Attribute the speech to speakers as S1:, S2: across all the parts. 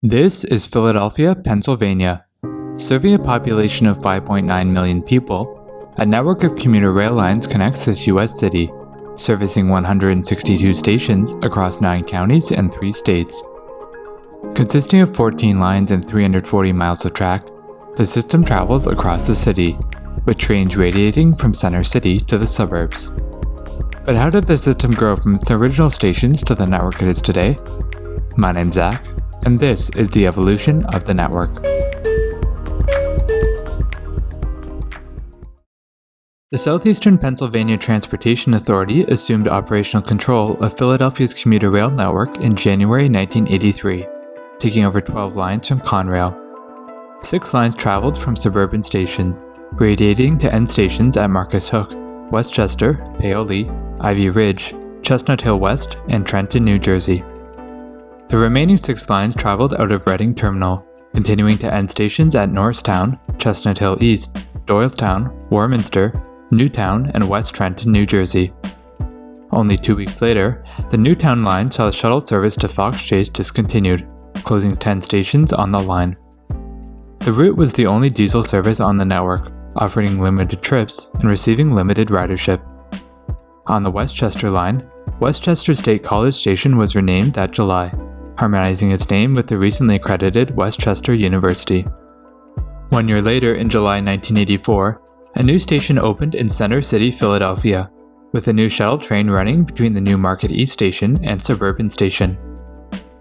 S1: This is Philadelphia, Pennsylvania. Serving a population of 5.9 million people, a network of commuter rail lines connects this U.S. city, servicing 162 stations across 9 counties and 3 states. Consisting of 14 lines and 340 miles of track, the system travels across the city, with trains radiating from Center City to the suburbs. But how did the system grow from its original stations to the network it is today? My name's Zach, and this is the evolution of the network. The Southeastern Pennsylvania Transportation Authority assumed operational control of Philadelphia's commuter rail network in January 1983, taking over 12 lines from Conrail. 6 lines traveled from Suburban Station, radiating to end stations at Marcus Hook, Westchester, Paoli, Ivy Ridge, Chestnut Hill West, and Trenton, New Jersey. The remaining 6 lines traveled out of Reading Terminal, continuing to end stations at Norristown, Chestnut Hill East, Doylestown, Warminster, Newtown, and West Trenton, New Jersey. Only 2 weeks later, the Newtown line saw the shuttle service to Fox Chase discontinued, closing 10 stations on the line. The route was the only diesel service on the network, offering limited trips and receiving limited ridership. On the Westchester line, Westchester State College Station was renamed that July, harmonizing its name with the recently accredited Westchester University. 1 year later, in July 1984, a new station opened in Center City, Philadelphia, with a new shuttle train running between the new Market East Station and Suburban Station.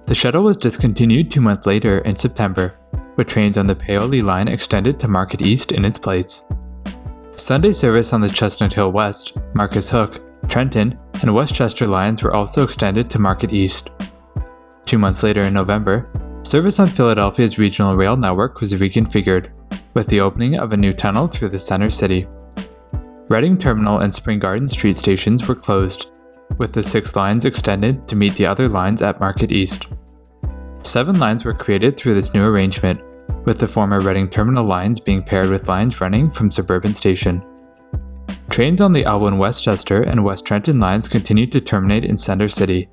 S1: The shuttle was discontinued 2 months later in September, with trains on the Paoli line extended to Market East in its place. Sunday service on the Chestnut Hill West, Marcus Hook, Trenton, and Westchester lines were also extended to Market East. 2 months later in November, service on Philadelphia's regional rail network was reconfigured, with the opening of a new tunnel through the Center City. Reading Terminal and Spring Garden Street stations were closed, with the 6 lines extended to meet the other lines at Market East. 7 lines were created through this new arrangement, with the former Reading Terminal lines being paired with lines running from Suburban Station. Trains on the Elwyn Westchester and West Trenton lines continued to terminate in Center City,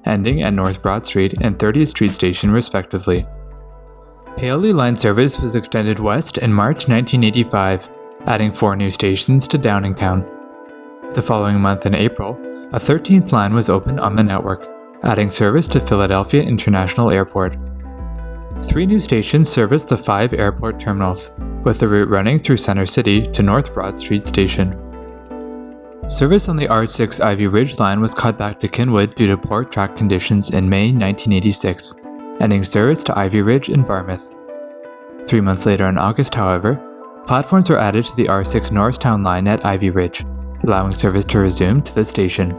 S1: ending at North Broad Street and 30th Street Station respectively. Paoli line service was extended west in March 1985, adding 4 new stations to Downingtown. The following month in April, a 13th line was opened on the network, adding service to Philadelphia International Airport. 3 new stations serviced the 5 airport terminals, with the route running through Center City to North Broad Street Station. Service on the R6 Ivy Ridge line was cut back to Kinwood due to poor track conditions in May 1986, ending service to Ivy Ridge and Barmouth. 3 months later in August, however, platforms were added to the R6 Norristown line at Ivy Ridge, allowing service to resume to the station.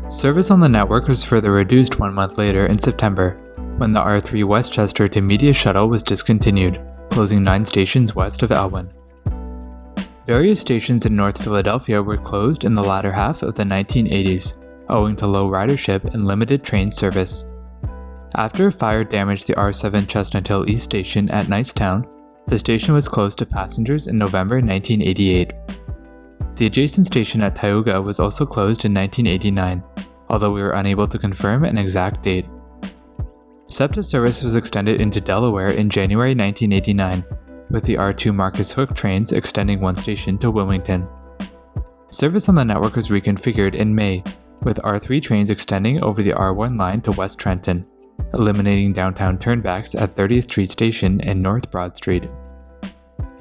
S1: Service on the network was further reduced 1 month later in September, when the R3 Westchester to Media shuttle was discontinued, closing 9 stations west of Elwyn. Various stations in North Philadelphia were closed in the latter half of the 1980s, owing to low ridership and limited train service. After a fire damaged the R7 Chestnut Hill East Station at Knightstown, the station was closed to passengers in November 1988. The adjacent station at Tioga was also closed in 1989, although we were unable to confirm an exact date. SEPTA service was extended into Delaware in January 1989, with the R2 Marcus Hook trains extending 1 station to Wilmington. Service on the network was reconfigured in May, with R3 trains extending over the R1 line to West Trenton, eliminating downtown turnbacks at 30th Street Station and North Broad Street.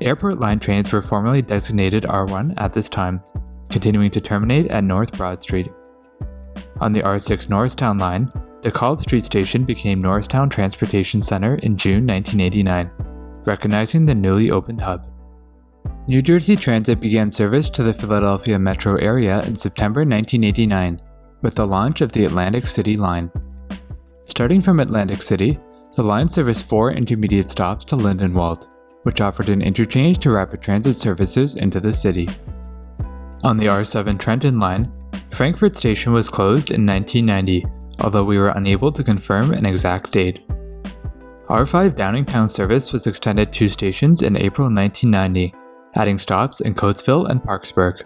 S1: Airport line trains were formerly designated R1 at this time, continuing to terminate at North Broad Street. On the R6 Norristown line, DeKalb Street Station became Norristown Transportation Center in June 1989, recognizing the newly opened hub. New Jersey Transit began service to the Philadelphia metro area in September 1989, with the launch of the Atlantic City line. Starting from Atlantic City, the line serviced 4 intermediate stops to Lindenwold, which offered an interchange to rapid transit services into the city. On the R7 Trenton line, Frankfort Station was closed in 1990, although we were unable to confirm an exact date. R5 Downingtown service was extended 2 stations in April 1990, adding stops in Coatesville and Parksburg.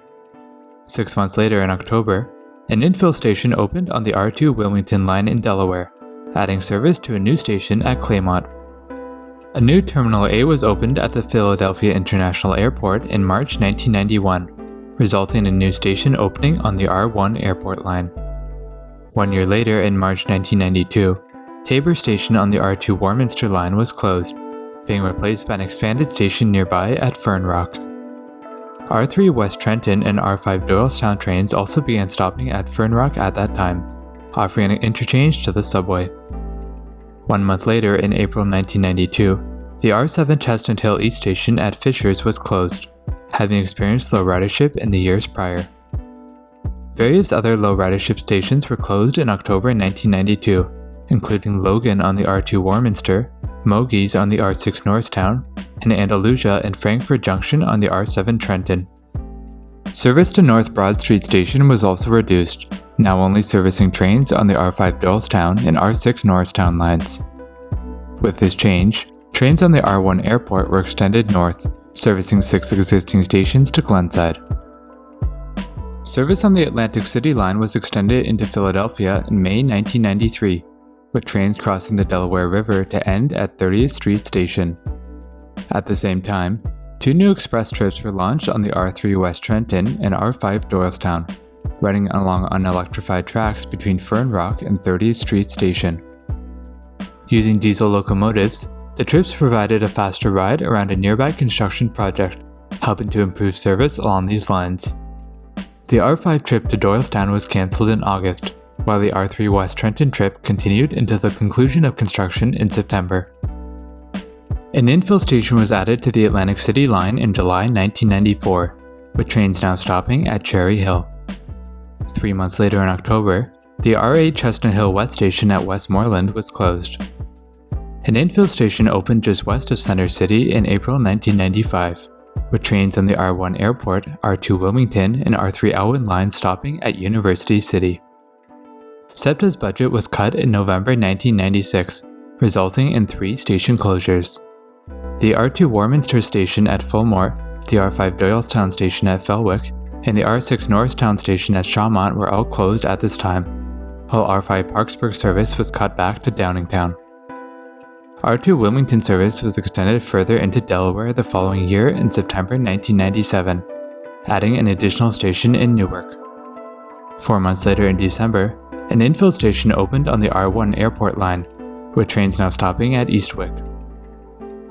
S1: 6 months later in October, an infill station opened on the R2 Wilmington line in Delaware, adding service to a new station at Claymont. A new Terminal A was opened at the Philadelphia International Airport in March 1991, resulting in a new station opening on the R1 airport line. 1 year later, in March 1992, Tabor Station on the R2 Warminster line was closed, being replaced by an expanded station nearby at Fern Rock. R3 West Trenton and R5 Doylestown trains also began stopping at Fern Rock at that time, offering an interchange to the subway. 1 month later, in April 1992, the R7 Chestnut Hill East Station at Fishers was closed, having experienced low ridership in the years prior. Various other low ridership stations were closed in October 1992, including Logan on the R2 Warminster, Mogies on the R6 Norristown, and Andalusia and Frankfort Junction on the R7 Trenton. Service to North Broad Street Station was also reduced, now only servicing trains on the R5 Doylestown and R6 Norristown lines. With this change, trains on the R1 airport were extended north, servicing 6 existing stations to Glenside. Service on the Atlantic City line was extended into Philadelphia in May 1993, with trains crossing the Delaware River to end at 30th Street Station. At the same time, 2 new express trips were launched on the R3 West Trenton and R5 Doylestown, running along unelectrified tracks between Fern Rock and 30th Street Station. Using diesel locomotives, the trips provided a faster ride around a nearby construction project, helping to improve service along these lines. The R5 trip to Doylestown was cancelled in August, while the R3 West Trenton trip continued until the conclusion of construction in September. An infill station was added to the Atlantic City line in July 1994, with trains now stopping at Cherry Hill. 3 months later in October, the R8 Chestnut Hill West Station at Westmoreland was closed. An infill station opened just west of Center City in April 1995, with trains on the R1 Airport, R2 Wilmington, and R3 Elwyn lines stopping at University City. SEPTA's budget was cut in November 1996, resulting in 3 station closures. The R2 Warminster station at Fulmore, the R5 Doylestown station at Felwick, and the R6 Norristown station at Shawmont were all closed at this time, while R5 Parksburg service was cut back to Downingtown. R2 Wilmington service was extended further into Delaware the following year in September 1997, adding an additional station in Newark. 4 months later in December, an infill station opened on the R1 airport line, with trains now stopping at Eastwick.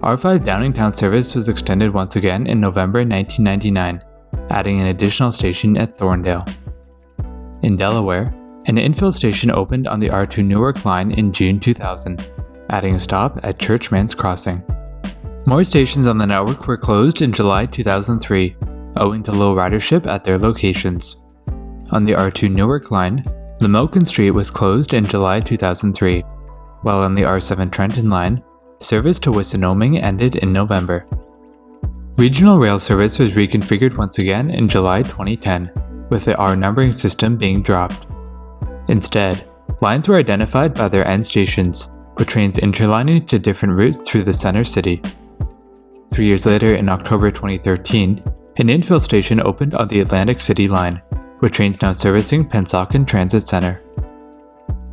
S1: R5 Downingtown service was extended once again in November 1999, adding an additional station at Thorndale. In Delaware, an infill station opened on the R2 Newark line in June 2000, adding a stop at Churchman's Crossing. More stations on the network were closed in July 2003, owing to low ridership at their locations. On the R2 Newark line, Lamoken Street was closed in July 2003, while on the R7 Trenton line, service to Wissinoming ended in November. Regional rail service was reconfigured once again in July 2010, with the R numbering system being dropped. Instead, lines were identified by their end stations, with trains interlining to different routes through the center city. 3 years later, in October 2013, an infill station opened on the Atlantic City line, with trains now servicing Pennsauken Transit Center.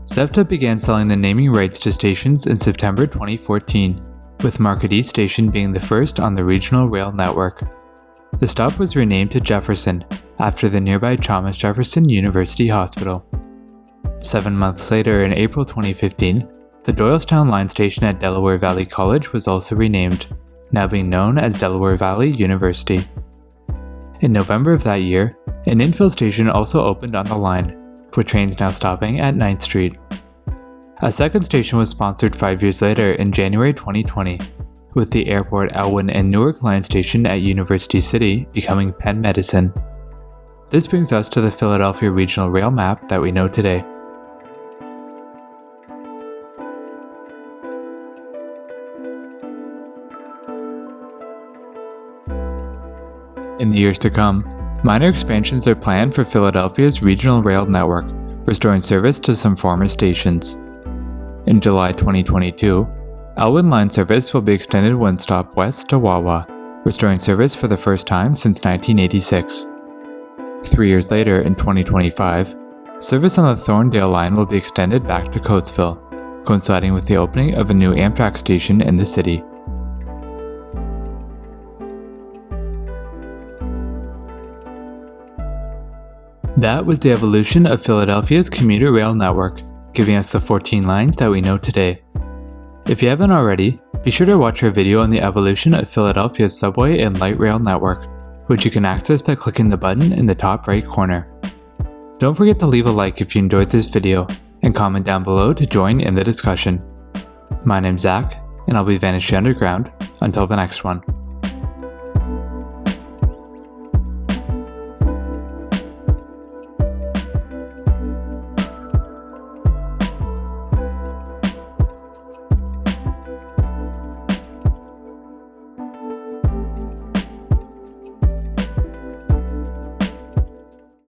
S1: SEPTA began selling the naming rights to stations in September 2014, with Market East Station being the first on the regional rail network. The stop was renamed to Jefferson, after the nearby Thomas Jefferson University Hospital. 7 months later, in April 2015, the Doylestown line station at Delaware Valley College was also renamed, now being known as Delaware Valley University. In November of that year, an infill station also opened on the line, with trains now stopping at 9th Street. A second station was sponsored 5 years later in January 2020, with the Airport, Elwyn, and Newark line station at University City becoming Penn Medicine. This brings us to the Philadelphia Regional Rail map that we know today. In the years to come, minor expansions are planned for Philadelphia's regional rail network, restoring service to some former stations. In July 2022, Elwyn line service will be extended one stop west to Wawa, restoring service for the first time since 1986. 3 years later, in 2025, service on the Thorndale line will be extended back to Coatesville, coinciding with the opening of a new Amtrak station in the city. That was the evolution of Philadelphia's commuter rail network, giving us the 14 lines that we know today. If you haven't already, be sure to watch our video on the evolution of Philadelphia's subway and light rail network, which you can access by clicking the button in the top right corner. Don't forget to leave a like if you enjoyed this video, and comment down below to join in the discussion. My name's Zach, and I'll be Vanishing Underground until the next one.